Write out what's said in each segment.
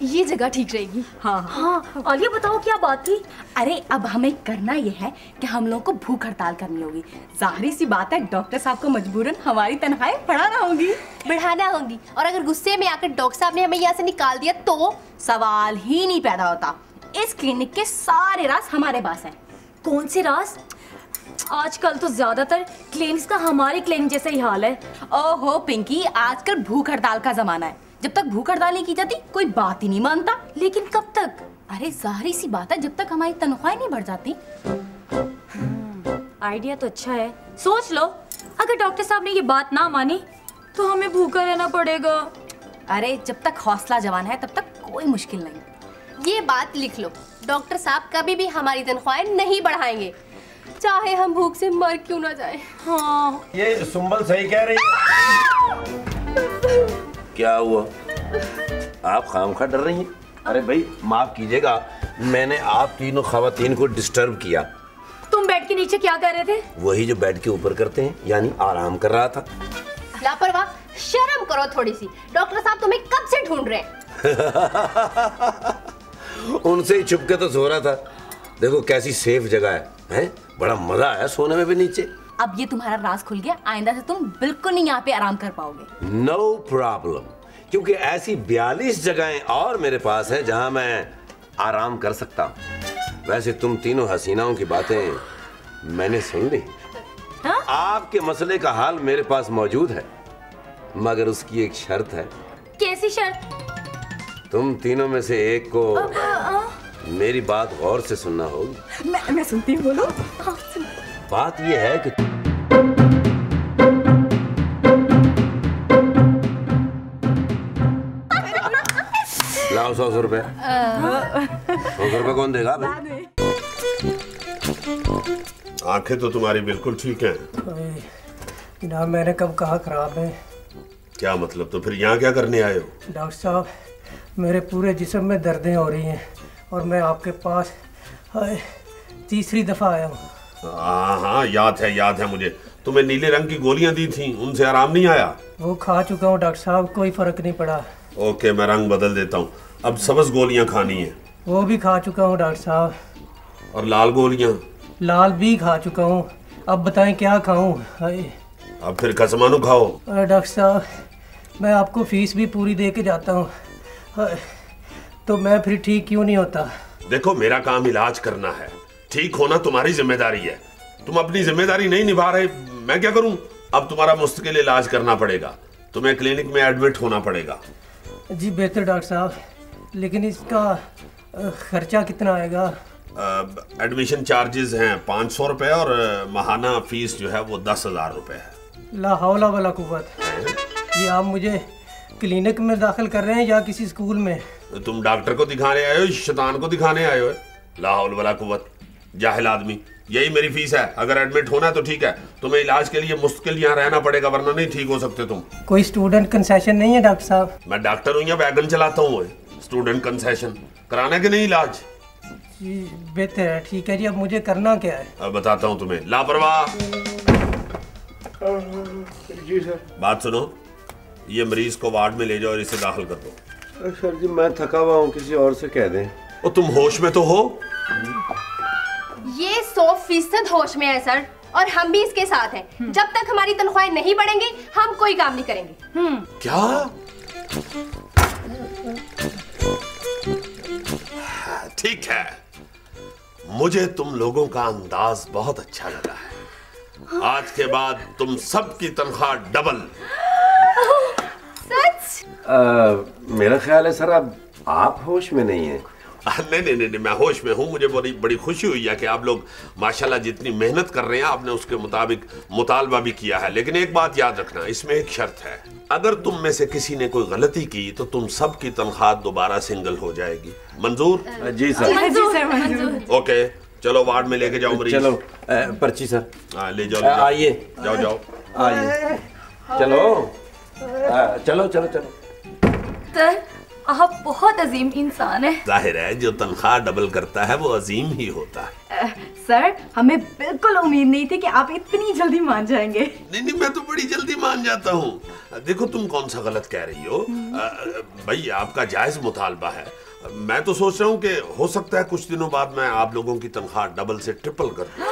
ये जगह ठीक रहेगी। हाँ, आलिया बताओ क्या बात थी? अरे अब हमें करना ये है कि हम लोगों को भूख हड़ताल करनी होगी। जाहिर सी बात है डॉक्टर साहब को मजबूरन हमारी तनख्वाहें बढ़ाना होगी। और अगर गुस्से में आकर डॉक्टर साहब ने हमें यहाँ से निकाल दिया तो सवाल ही नहीं पैदा होता। इस क्लिनिक के सारे राज हमारे पास हैं। कौन से राज? आजकल तो ज्यादातर क्लिनिक्स का हमारे क्लिनिक जैसा ही हाल है। ओहो पिंकी, आजकल भूख हड़ताल का जमाना है। जब तक भूख हड़ताल नहीं की जाती कोई बात ही नहीं मानता। लेकिन कब तक? अरे जाहिर सी बात है जब तक हमारी तनख्वाहें नहीं बढ़ जाती। आइडिया तो अच्छा है। सोच लो, अगर डॉक्टर साहब ने ये बात ना मानी तो हमें भूखा रहना पड़ेगा। अरे जब तक हौसला जवान है तब तक कोई मुश्किल नहीं। ये बात लिख लो, डॉक्टर साहब कभी भी हमारी तनख्वाहें नहीं बढ़ाएंगे, चाहे हम भूख से मर क्यों ना जाए। हाँ, ये सुंबल सही कह रही है। क्या हुआ, आप खामखा डर रही हैं? अरे भाई माफ कीजिएगा, मैंने आप तीनों खवातीन को डिस्टर्ब किया। तुम बेड के नीचे क्या कर रहे थे? वही जो बेड के ऊपर करते हैं, यानी आराम कर रहा था। लापरवाह, शर्म करो थोड़ी सी। डॉक्टर साहब तुम्हें कब से ढूंढ रहे हैं। उनसे ही छुप के तो सो रहा था। देखो कैसी सेफ जगह है? बड़ा मजा आया सोने में भी नीचे। अब ये तुम्हारा राज खुल गया, आइंदा से तुम बिल्कुल नहीं यहाँ पे आराम कर पाओगे। नो प्रॉब्लम, क्योंकि ऐसी 42 जगहें और मेरे पास है जहां मैं आराम कर सकता हूँ। वैसे तुम तीनों हसीनाओं की बातें मैंने सुन ली। हाँ? आपके मसले का हाल मेरे पास मौजूद है, मगर उसकी एक शर्त है। कैसी शर्त? तुम तीनों में से एक को मेरी बात गौर से सुनना होगी। मैं सुनती हूँ, बोलो। बात यह है कि लाओ 100 रुपए। 100 रुपए कौन देगा भाई? आंखें तो तुम्हारी बिल्कुल ठीक हैं। जनाब मैंने कब कहा खराब है? क्या मतलब? तो फिर यहाँ क्या करने आए हो? डॉक्टर साहब मेरे पूरे जिस्म में दर्दें हो रही हैं और मैं आपके पास तीसरी दफा आया हूँ। हाँ याद है मुझे। तुम्हें नीले रंग की गोलियां दी थी, उनसे आराम नहीं आया? वो खा चुका हूँ डॉक्टर साहब, कोई फर्क नहीं पड़ा। ओके, मैं रंग बदल देता हूँ। अब सबज गोलियां खानी है। वो भी खा चुका हूँ डॉक्टर साहब। और लाल गोलियां? लाल भी खा चुका हूँ। अब बताएं क्या खाऊं? अब फिर कसमानू खाओ। डॉक्टर साहब मैं आपको फीस भी पूरी दे के जाता हूँ, तो मैं फिर ठीक क्यों नहीं होता? देखो मेरा काम इलाज करना है, ठीक होना तुम्हारी जिम्मेदारी है। तुम अपनी जिम्मेदारी नहीं निभा रहे, मैं क्या करूं? अब तुम्हारा मुस्तकिल इलाज करना पड़ेगा, तुम्हें क्लिनिक में एडमिट होना पड़ेगा। जी बेहतर डॉक्टर साहब, लेकिन इसका खर्चा कितना आएगा? एडमिशन चार्जेस हैं 500 रुपए और माहाना फीस जो है वो 10,000 रुपए है। ला हौला वला कुव्वत। ये आप मुझे क्लिनिक में दाखिल कर रहे हैं या किसी स्कूल में? तुम डॉक्टर को दिखाने आए हो, शैतान को दिखाने आए हो? ला हौल वला कुव्वत, जाहिल आदमी। यही मेरी फीस है। अगर एडमिट होना है तो ठीक है, तुम्हें इलाज के लिए मुश्किल यहाँ रहना पड़ेगा, वरना नहीं ठीक हो सकते तुम। कोई स्टूडेंट कंसेशन नहीं है डॉक्टर साहब? मैं डॉक्टर हूँ या वैगन चलाता हूँ? स्टूडेंट कंसेशन कराना कि नहीं इलाज? जी बेहतर है, ठीक है जी। अब मुझे करना क्या है? अब बताता हूँ तुम्हें। लापरवाह। जी सर। बात सुनो, ये मरीज को वार्ड में ले जाओ और इसे दाखिल कर दो। सर जी मैं थका हुआ हूँ, किसी और से कह दें। और तुम होश में तो हो? ये 100% होश में है सर, और हम भी इसके साथ हैं। जब तक हमारी तनख्वाहें नहीं बढ़ेंगी हम कोई काम नहीं करेंगे। क्या? ठीक है, मुझे तुम लोगों का अंदाज बहुत अच्छा लगा है। आज के बाद तुम सबकी तनख्वाह डबल। सच? मेरा ख्याल है सर अब आप होश में नहीं हैं। नहीं, मैं होश में हूँ। मुझे बड़ी खुशी हुई है कि आप लोग माशाल्लाह जितनी मेहनत कर रहे हैं, आपने उसके मुताबिक मुतालबा भी किया है। लेकिन एक बात याद रखना, इसमें एक शर्त है। अगर तुम में से किसी ने कोई गलती की तो तुम सबकी तनख्वाह दोबारा सिंगल हो जाएगी। मंजूर? जी सर। मंजूर। ओके, चलो वार्ड में लेके जाओ मरीज। चलो पर्ची सर। ले जाओ। आइए। जाओ आइए। चलो चलो चलो चलो। सर आप बहुत अजीम इंसान है। जाहिर है जो तनख्वाह डबल करता है वो अजीम ही होता है। सर हमें बिल्कुल उम्मीद नहीं थी कि आप इतनी जल्दी मान जाएंगे। नहीं, मैं तो बड़ी जल्दी मान जाता हूँ। देखो तुम कौन सा गलत कह रही हो। भाई आपका जायज मुतालबा है। मैं तो सोच रहा हूँ कि हो सकता है कुछ दिनों बाद मैं आप लोगों की तनख्वाह डबल से ट्रिपल कर दूं।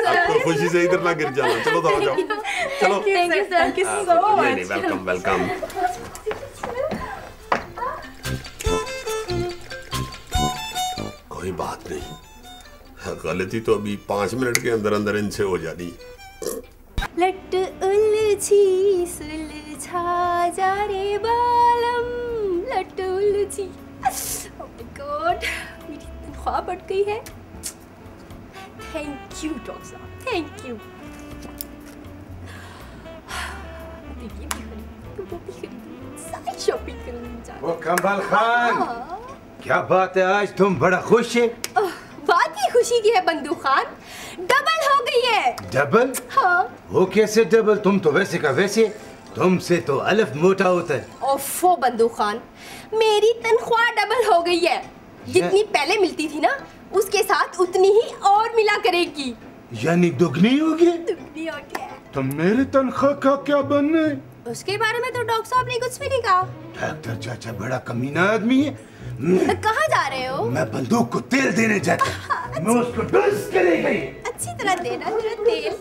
आप तो खुशी से इधर ना गिर जाना। चलो दौड़ जाओ, चलो। Thank you so much. Welcome welcome. कोई बात नहीं, गलती तो अभी 5 मिनट के अंदर अंदर इनसे हो जानी। लट उलझी सुलझा जा रे बालम, लट उलझी। ओह माय गॉड, मेरी तनख्वाह बढ़ गई है। थैंक यू डॉक्टर साहब, थैंक यू। ये भी खरीदूं, वो भी खरीदूं, सारी शॉपिंग करूंगी। वो कमल खान, क्या बात है आज तुम बड़ा खुश है? बात ही खुशी की है बंदूक खान, डबल हो गई है। डबल? हाँ। वो कैसे डबल? तुम तो वैसे का वैसे, तुमसे तो अलफ मोटा होता है। ओफो बंदूक खान, मेरी तनख्वाह डबल हो गई है। जितनी पहले मिलती थी ना उसके साथ उतनी ही और मिला करेगी। यानी दुगनी होगी? दुगनी हो गया। तो मेरी तनख्वाह का क्या बनना है? उसके बारे में तो डॉक्टर साहब ने कुछ भी नहीं कहा। डॉक्टर चाचा बड़ा कमीना आदमी है। तो कहाँ जा रहे हो? मैं बंदूक को तेल देने जाता। मैं उसको डुस के ले गई। अच्छी तरह देना जरा तेल।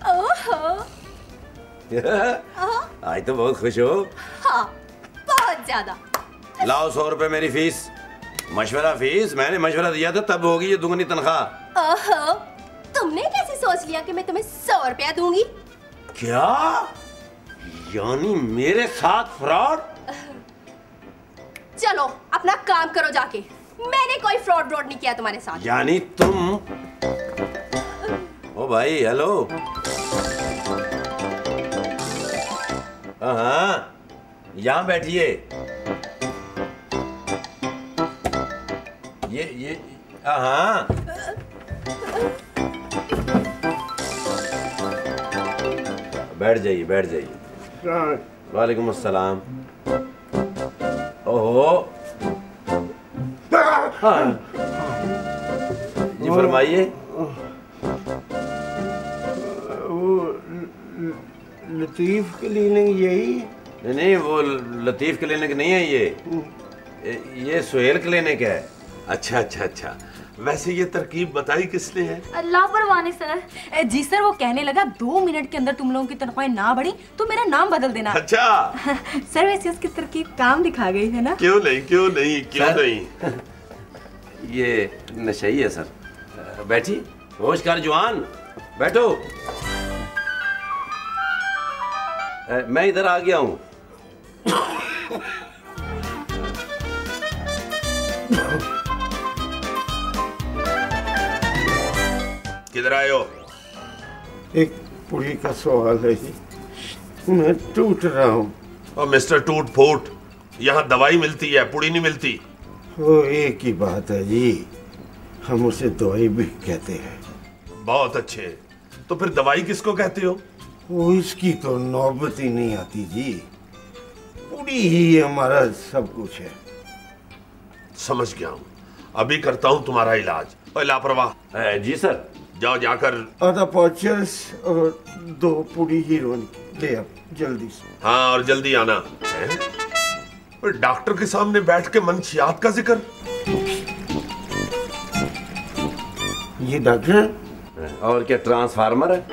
ओहो। आज तो बहुत खुश हो। हाँ, बहुत ज्यादा। लाओ 100 रुपए मेरी फीस, मशवरा फीस। मैंने मशवरा दिया था तब होगी ये दुगनी तनख्वाह। ओहो, तुमने कैसे सोच लिया कि मैं तुम्हें 100 रुपया दूंगी? क्या? यानी मेरे साथ फ्रॉड? चलो अपना काम करो जाके। मैंने कोई फ्रॉड नहीं किया तुम्हारे साथ। यानी तुम? ओ भाई हेलो। हाँ, यहाँ बैठिए। ये हाँ। बैठ जाइए, बैठ जाइए। वालेकुम अस्सलाम। ओहो, हाँ जी फरमाइए। वो लतीफ क्लिनिक यही? नहीं, वो लतीफ क्लिनिक नहीं है, ये सुहेल क्लिनिक है। अच्छा अच्छा अच्छा। वैसे ये तरकीब बताई किसने है? लापरवाही सर। जी सर, वो कहने लगा 2 मिनट के अंदर तुम लोगों की तनख्वाह ना बढ़ी तो मेरा नाम बदल देना। अच्छा। सर वैसे उसकी तरकीब काम दिखा गई है ना? क्यों नहीं, क्यों नहीं, क्यों नहीं। ये नशई है सर। बैठिए, होश कर जवान, बैठो। मैं इधर आ गया हूँ। किधर आए हो? एक पुरी का सवाल है जी, मैं टूट रहा हूँ। और मिस्टर टूट फूट, यहाँ दवाई मिलती है, पुड़ी नहीं मिलती। वो एक ही बात है जी, हम उसे दवाई भी कहते हैं। बहुत अच्छे, तो फिर दवाई किसको कहते हो? वो इसकी तो नौबत ही नहीं आती जी, पुरी ही हमारा सब कुछ है। समझ गया हूँ, अभी करता हूँ तुम्हारा इलाज। और लापरवाह। जी सर। जाओ जाकर आधा पाउचर्स और 2 पुरी हीरोइन ले आओ जल्दी से। हाँ, और जल्दी आना। और डॉक्टर के सामने बैठ के मंशियात का जिक्र। ये डॉक्टर और क्या ट्रांसफार्मर है?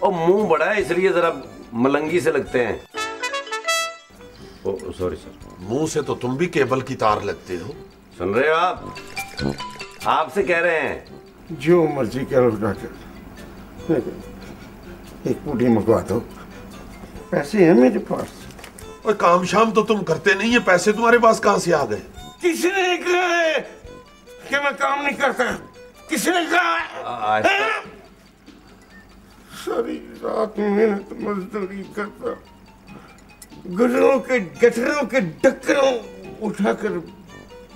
और मुंह बड़ा है इसलिए जरा मलंगी से लगते हैं। ओ सॉरी सर। मुंह से तो तुम भी केबल की तार लगते हो। सुन रहे हो आप? आपसे कह रहे हैं। जो मर्जी करो डॉक्टर, एक पुड़ी मंगवा दो, पैसे हैं मेरे पास। और काम शाम तो तुम करते नहीं है, पैसे तुम्हारे पास कहाँ से आ गए? किसने कहा है कि मैं काम नहीं करता? किसने कहा है? सारी रात मेहनत मजदूरी करता, गटरों के डक्करों उठाकर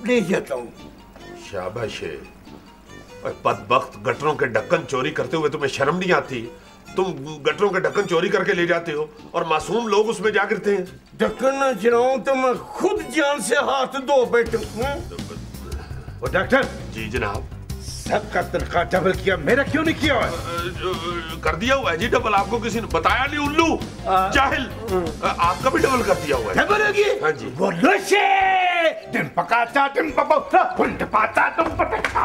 ले जाता हूँ। शाबाश है। और बदबख्त, गटरों के ढक्कन चोरी करते हुए तुम्हें शर्म नहीं आती? तुम गटरों के ढक्कन चोरी करके ले जाते हो और मासूम लोग उसमें जा गिरते हैं। ढक्कन न चलाऊं तो मैं खुद जान से हाथ धो बैठूं। वो डॉक्टर जी जनाब। सबका तनख्वाह डबल किया, मेरा क्यों नहीं किया? कर दिया हुआ है जी डबल, आपको किसी ने बताया नहीं? उल्लू जाहिल, आपका भी डबल कर दिया हुआ है। डबल होगी? हाँ जी। वो नशे तुम पकाता तुम पकाता पुंड पाता तुम पटका।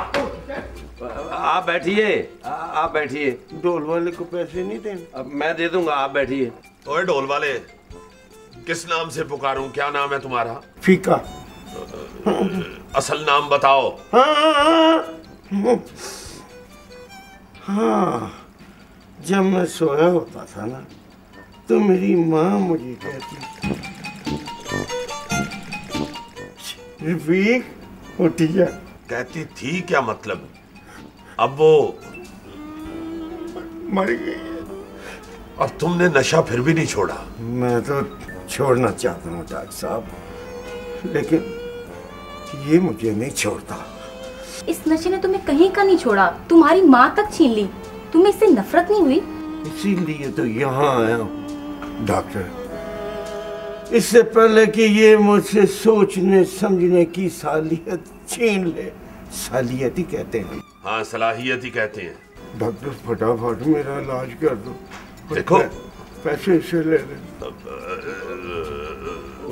आप बैठिए, आप बैठिए। ढोल वाले को पैसे नहीं देने? अब मैं दे दूंगा, आप बैठिए। ओए ढोल वाले, किस नाम से पुकारूं? क्या नाम है तुम्हारा? फीका। असल नाम बताओ। हाँ, जब मैं सोया होता था ना तो मेरी माँ मुझे कहती, रफीक उठ जा। कहती थी क्या मतलब? अब वो मर गई और तुमने नशा फिर भी नहीं छोड़ा? मैं तो छोड़ना चाहता हूँ डॉक्टर साहब, लेकिन ये मुझे नहीं छोड़ता। इस नशे ने तुम्हें कहीं का नहीं छोड़ा, तुम्हारी माँ तक छीन ली। तुम्हें इससे नफरत नहीं हुई? इसीलिए तो यहाँ आया हूँ डॉक्टर, इससे पहले कि ये मुझसे सोचने समझने की सालियत छीन ले। सालियत ही कहते हैं। हाँ, सलाहियत ही कहते हैं। डॉक्टर फटाफट मेरा इलाज कर दो। देखो पैसे से ले ले।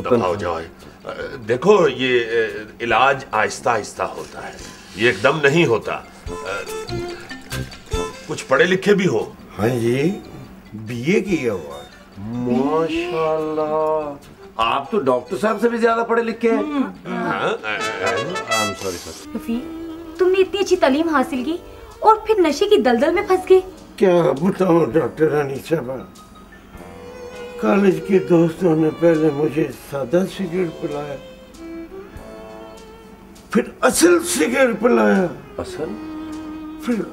दफा हो जाओ। देखो ये इलाज आहिस्ता आहिस्ता होता है, ये एकदम नहीं होता। कुछ पढ़े लिखे भी हो? हाँ जी, बीए किया हुआ। माशाल्लाह, आप तो डॉक्टर साहब से भी ज्यादा पढ़े लिखे हैं। Sorry sir. रफी, तुमने इतनी अच्छी तालीम हासिल की और फिर नशे की दलदल में फंस गए। क्या बताऊं डॉक्टर रानी साहबा, कॉलेज के दोस्तों ने पहले मुझे सादा सिगरेट पिलाया, फिर असल सिगरेट पिलाया, असल? फिर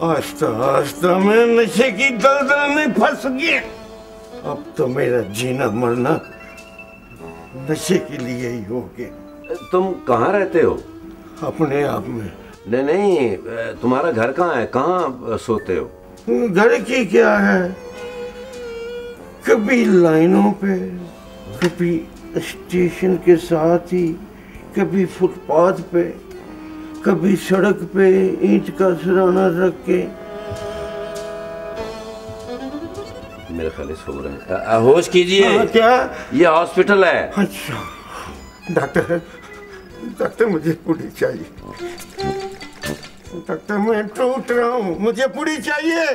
आहिस्ता आहिस्ता मैं नशे की दलदल में फंस गया। अब तो मेरा जीना मरना नशे के लिए ही हो गया। तुम कहाँ रहते हो? अपने आप में। नहीं नहीं, तुम्हारा घर कहाँ है? कहाँ सोते हो? घर की क्या है, कभी लाइनों पे, कभी स्टेशन के साथ ही, कभी फुटपाथ पे, कभी सड़क पे ईंट का सिराना रख के। मेरे ख्याल सो रहे हैं। होश कीजिए। क्या? ये हॉस्पिटल है। अच्छा डॉक्टर, डॉक्टर मुझे पूरी चाहिए। डॉक्टर मैं टूट रहा हूँ, मुझे पूरी चाहिए।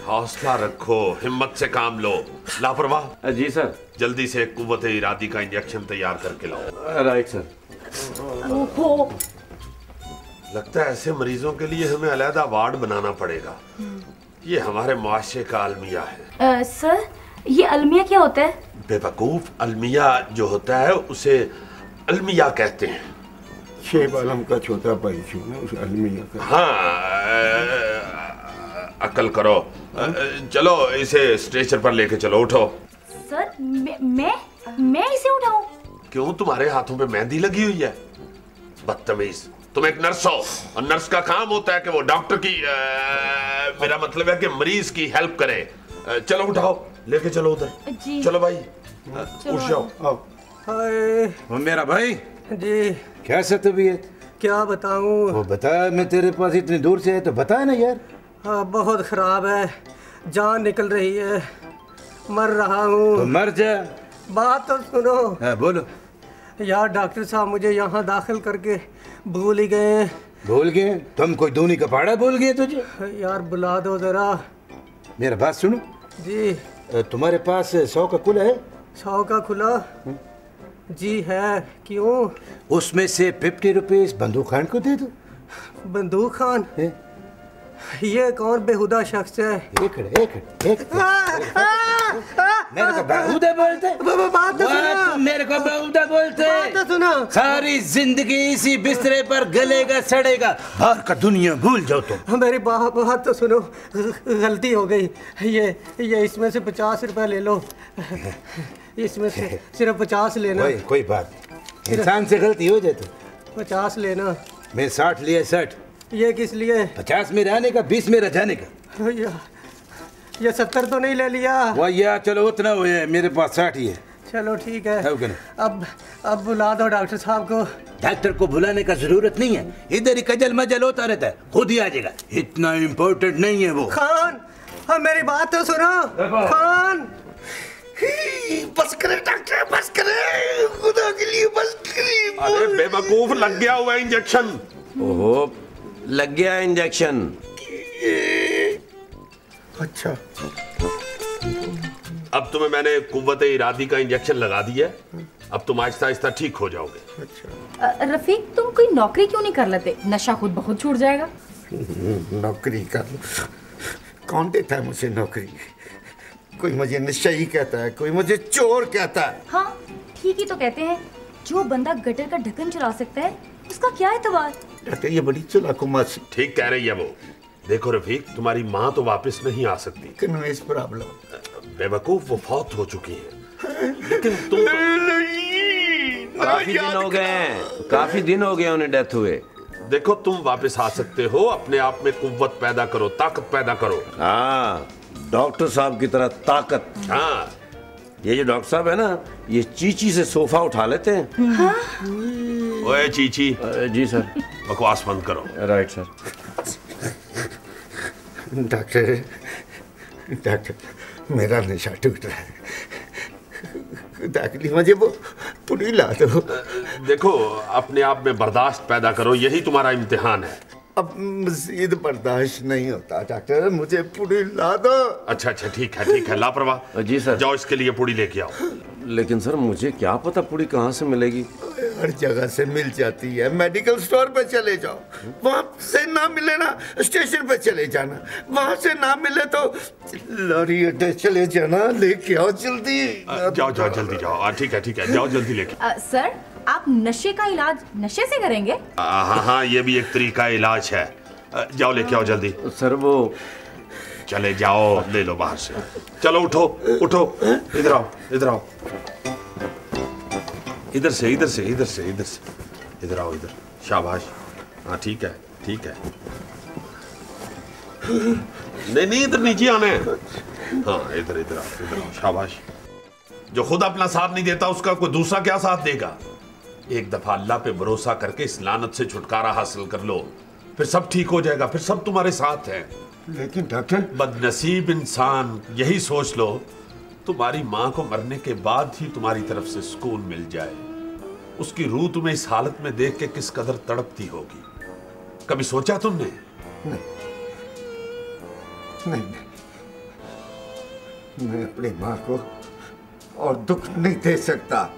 हौसला रखो, हिम्मत से काम लो। लापरवाह। जी सर। जल्दी से कुव्वत इरादी का इंजेक्शन तैयार करके लाओ। Right sir. लगता है ऐसे मरीजों के लिए हमें अलहदा वार्ड बनाना पड़ेगा। ये हमारे मुआशरे का अलमिया है। सर, ये अलमिया क्या होता है? बेवकूफ, अलमिया जो होता है उसे अलमिया कहते हैं। शेब आलम का छोटा भाई जो ना, उस अलमिया का। हाँ, अकल करो। चलो इसे स्ट्रेचर पर लेके चलो। उठो। सर, मैं इसे उठाऊं? क्यों, तुम्हारे हाथों पे मेहंदी लगी हुई है? बदतमीज, तुम एक नर्स हो और नर्स का काम होता है कि वो डॉक्टर की मेरा मतलब है कि मरीज की हेल्प करे। चलो उठाओ, लेके चलो उधर। जी। चलो भाई, उठ जाओ। आओ। हाय वो मेरा भाई, जी, कैसा तबीयत? क्या बताऊं? वो बता, मैं तेरे पास इतनी दूर से है तो बता ना यार। हाँ, बहुत खराब है, जान निकल रही है, मर रहा हूँ। तो मर जा। बात तो सुनो। हाँ बोलो। यार डॉक्टर साहब मुझे यहाँ दाखिल करके भूल ही गए। भूल गए? तुम कोई दूनी का पहाड़ा भूल गए तुझे? यार बुला दो जरा। मेरा बात सुनो जी। तुम्हारे पास 100 का खुला है? 100 का खुला? जी है। क्यों? उसमें से 50 रुपीज बंदूक खान को दे दो। बंदूक खान? ये कौन बेहुदा शख्स है? एक मेरे को बेहुदा बोलते? बात तो सुनो। मेरे को बेहुदा बोलते? बात तो सुनो। सारी जिंदगी इसी बिस्तरे पर गलेगा सड़ेगा, बाहर का दुनिया भूल जाओ तुम। मेरी बात तो सुनो, गलती हो गई। ये इसमें से 50 रुपए ले लो। इसमें से सिर्फ 50 लेना। कोई बात, इंसान से गलती हो जाए तो 50 लेना। मैं 60 लिया। 60 ये किस लिए? 50 मेरा आने का, 20 मेरा जाने का। ये 70 तो नहीं ले लिया? वह यार चलो उतना हुए है, मेरे पास 60 ही है। चलो ठीक है। है कि नहीं? अब बुला दो डॉक्टर साहब को। डॉक्टर को बुलाने का जरूरत नहीं है, इधर ही कजल मजल होता रहता है, खुद ही आ जाएगा, इतना इम्पोर्टेंट नहीं है वो। खान, हाँ मेरी बात तो सुनो। खान बस करे डॉक्टर, बस करे, खुदा के लिए बस करे। अरे बेवकूफ, लग गया हुआ इंजेक्शन। ओहो, लग गया इंजेक्शन। अच्छा, अब तुम्हें मैंने कुव्वते इरादी का इंजेक्शन लगा दिया, अब तुम आहिस्ता आहिस्ता ठीक हो जाओगे। अच्छा। रफीक तुम कोई नौकरी क्यों नहीं कर लेते? नशा खुद बहुत छूट जाएगा। नौकरी कर लो, कौन देता है मुझे नौकरी? कोई मुझे नशाई कहता है, कोई मुझे चोर कहता है। हाँ ठीक ही तो कहते हैं, जो बंदा गटर का ढक्कन चुरा सकता है उसका क्या एतबार। डॉक्टर ये बड़ी चालाक मासी। ठीक कह रही है वो। देखो रफीक, तुम्हारी माँ तो वापस नहीं आ सकती। क्यों इस प्रॉब्लम? बेवकूफ, वो फौत हो चुकी है। लेकिन तुम काफी दिन हो गए, काफी दिन हो गए उन्हें डेथ हुए। देखो, तुम वापस आ सकते हो, अपने आप में कुव्वत पैदा करो, ताकत पैदा करो। हाँ, डॉक्टर साहब की तरह ताकत। हाँ, ये जो डॉक्टर साहब है ना, ये चीची से सोफा उठा लेते हैं। हाँ? ओए चीची। जी सर। बकवास बंद करो। Right sir. डॉक्टर मेरा नशा टूट रहा है, दाखिली मुझे वो पूरी ला दो। देखो, अपने आप में बर्दाश्त पैदा करो, यही तुम्हारा इम्तिहान है। अब मजीद बर्दाश्त नहीं होता डॉक्टर, मुझे पूरी ला दो। अच्छा अच्छा, ठीक है लापरवाह। जी सर। जाओ, इसके लिए पूरी लेके आओ। लेकिन सर मुझे क्या पता पूरी कहाँ से मिलेगी? हर जगह से मिल जाती है, मेडिकल स्टोर पे चले जाओ, वहाँ से ना मिले ना स्टेशन पे चले जाना, वहाँ से ना मिले तो लॉरी अड्डे चले जाना, लेके आओ जल्दी। जाओ जल्दी जाओ। ठीक है, जाओ जल्दी लेके। सर आप नशे का इलाज नशे से करेंगे? हाँ, ये भी एक तरीका इलाज है। जाओ लेके आओ जल्दी। सर वो चले जाओ, ले लो बाहर से। चलो उठो, इधर आओ। इधर से इधर आओ, इधर। शाबाश। हाँ ठीक है। नहीं, इधर नीचे आना है। हाँ, इधर आओ। शाबाश। जो खुद अपना साथ नहीं देता, उसका कोई दूसरा क्या साथ देगा? एक दफा अल्लाह पे भरोसा करके इस लानत से छुटकारा हासिल कर लो, फिर सब ठीक हो जाएगा, फिर सब तुम्हारे साथ है। लेकिन डॉक्टर, बदनसीब इंसान, यही सोच लो तुम्हारी माँ को मरने के बाद ही तुम्हारी तरफ से सुकून मिल जाए। उसकी रूह तुम्हें इस हालत में देख के किस कदर तड़पती होगी, कभी सोचा तुमने? नहीं, मैं अपनी माँ को और दुख नहीं दे सकता।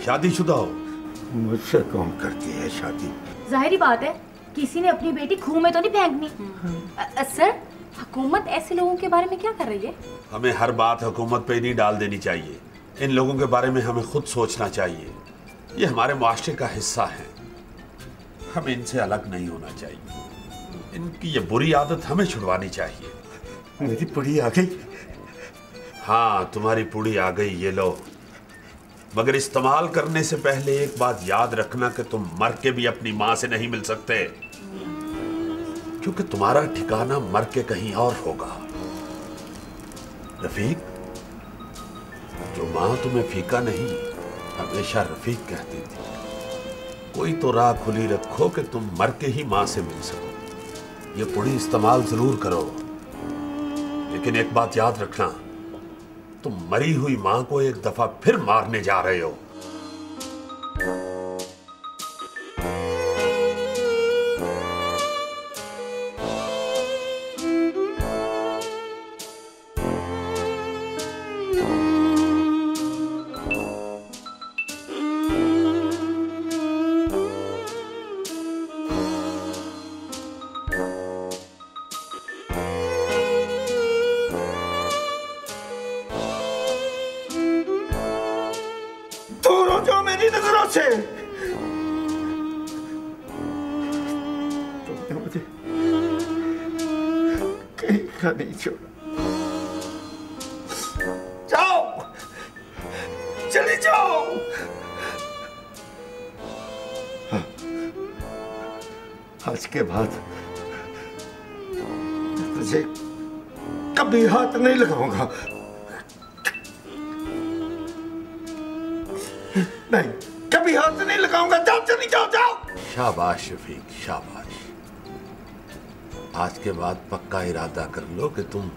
शादीशुदा हो? मुझसे कौन करती है शादी? जाहिर बात है, किसी ने अपनी बेटी खूह में तो नहीं फेंकनी। सर, हुकूमत ऐसे लोगों के बारे में क्या कर रही है? हमें हर बात हुकूमत पे नहीं डाल देनी चाहिए। इन लोगों के बारे में हमें खुद सोचना चाहिए। ये हमारे मुआशरे का हिस्सा है, हमें इनसे अलग नहीं होना चाहिए। इनकी ये बुरी आदत हमें छुड़वानी चाहिए। मेरी पुड़ी आ गई। हाँ, तुम्हारी पुड़ी आ गई, ये लो। मगर इस्तेमाल करने से पहले एक बात याद रखना कि तुम मर के भी अपनी माँ से नहीं मिल सकते, क्योंकि तुम्हारा ठिकाना मर के कहीं और होगा। रफीक, जो माँ तुम्हें फीका नहीं, हमेशा रफीक कहती थी। कोई तो राह खुली रखो कि तुम मर के ही माँ से मिल सको। ये पुड़ी इस्तेमाल जरूर करो, लेकिन एक बात याद रखना, तुम मरी हुई मां को एक दफा फिर मारने जा रहे हो। से तुमने मुझे कहीं का नहीं छोड़ा। जाओ, चले जाओ। हाँ, आज के बाद तुझे कभी हाथ नहीं लगाऊंगा। नहीं, कभी हाथ नहीं लगाऊंगा। जाओ, चली जाओ, जाओ। शाबाश शफीक, शाबाश। आज के बाद पक्का इरादा कर लो कि तुम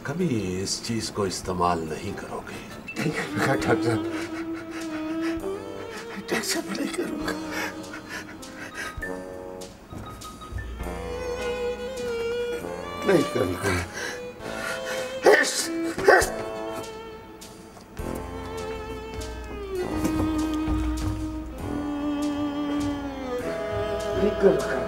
कभी इस चीज को इस्तेमाल नहीं करोगे। नहीं करूंगा डॉक्टर, नहीं करूंगा। नहीं करूंगा। नहीं करूंगा।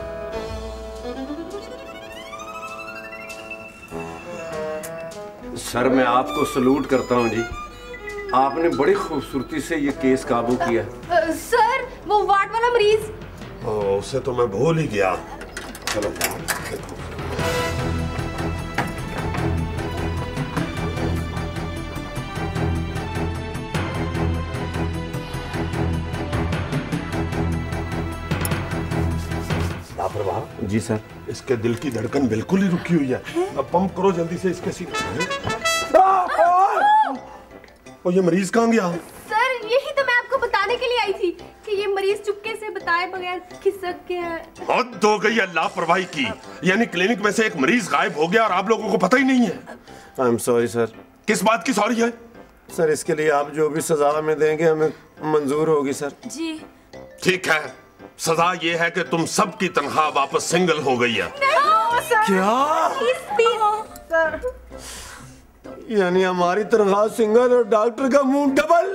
सर मैं आपको सलूट करता हूँ जी, आपने बड़ी खूबसूरती से ये केस काबू किया। सर वो वार्ड वाला मरीज। उसे तो मैं भूल ही गया। चलो देखो। लापरवाह। जी सर। इसके दिल की धड़कन बिल्कुल ही रुकी हुई है। अब पंप करो जल्दी से इसके सीने। और ये मरीज कहाँ गया? सर यही तो मैं आपको बताने के लिए आई थी कि ये मरीज चुपके से बताए बगैर खिसक गया है। हद हो गई है लापरवाही की। यानी क्लिनिक में से एक मरीज गायब हो गया और आप लोगों को पता ही नहीं है। I am sorry sir. किस बात की सॉरी है? सर इसके लिए आप जो भी सजा हमें देंगे हमें मंजूर होगी सर। जी ठीक है, सजा ये है कि तुम सबकी तनख्वाह वापस सिंगल हो गई है। क्या? सर यानी हमारी तनख्वाह सिंगल और डॉक्टर का मुंह डबल।